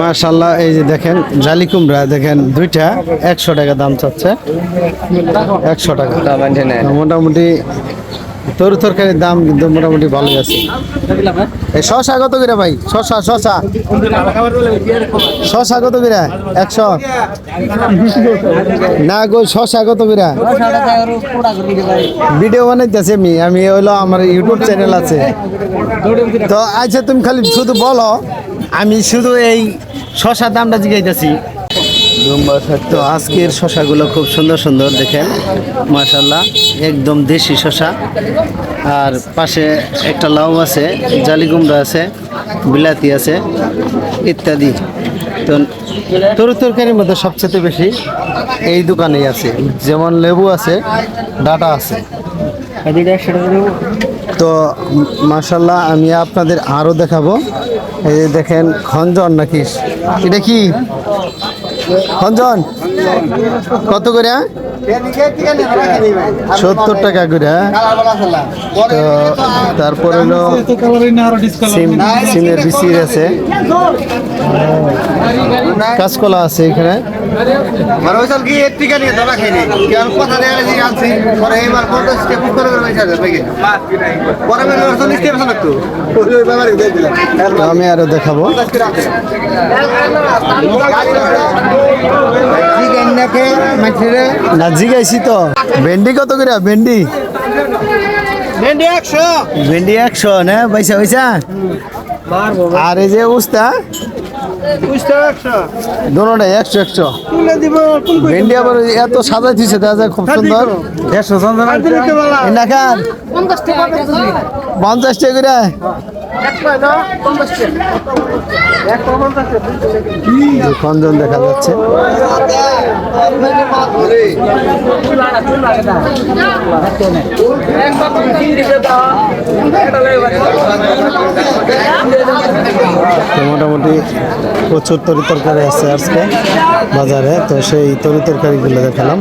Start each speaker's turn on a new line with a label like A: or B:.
A: মাশাআল্লাহ। এই যে দেখেন জালি কুমড়া দেখেন, দুইটা 100 টাকা দাম চাচ্ছে, 100 টাকা। মোটামুটি তরু তরকারির দাম কিন্তু মোটামুটি ভালোই আছে। এই শশা কত করে ভাই? শশা শশা শশা কত করে? 100 না গো, শশা কত করে? ভিডিও বানাইতেছি আমি হইলো আমার ইউটিউব চ্যানেল আছে তো। আচ্ছা তুমি খালি শুধু বলো, আমি শুধু এই শশার দামটা জিজ্ঞাইতেছি। তো আজকের শশাগুলো খুব সুন্দর সুন্দর দেখেন, মাশাআল্লাহ, একদম দেশি শশা। আর পাশে একটা লাউ আছে, জালি কুমড়া আছে, বিলাতি আছে ইত্যাদি। তো তরু তরকারির মধ্যে সবচেয়ে বেশি এই দোকানেই আছে, যেমন লেবু আছে, ডাটা আছে। তো মাশাআল্লাহ আমি আপনাদের আরও দেখাবো। এই যে দেখেন খঞ্জন নাকি এটা কি খঞ্জন কত করে? 70 টাকা করে। তো তারপর হলো সিমের বিচি আছে, কাঁচকলা আছে এখানে। আমি আরো দেখাবো। না জিগাইছি তো। ভেন্ডি কত করে? ভেন্ডি
B: ভেন্ডি 100।
A: ভেন্ডি 100 না পয়সা পয়সা। আর এই যে উস্তা দোনোটাই 100 100। ভেন্ডি আবার এত সাজাই দিছে, দেখা যায় খুব সুন্দর। 50 টাকা করে। খঞ্জন দেখা যাচ্ছে। মোটামুটি প্রচুর তরি তরকারি আছে আজকে বাজারে, তো সেই তরি তরকারিগুলো দেখালাম।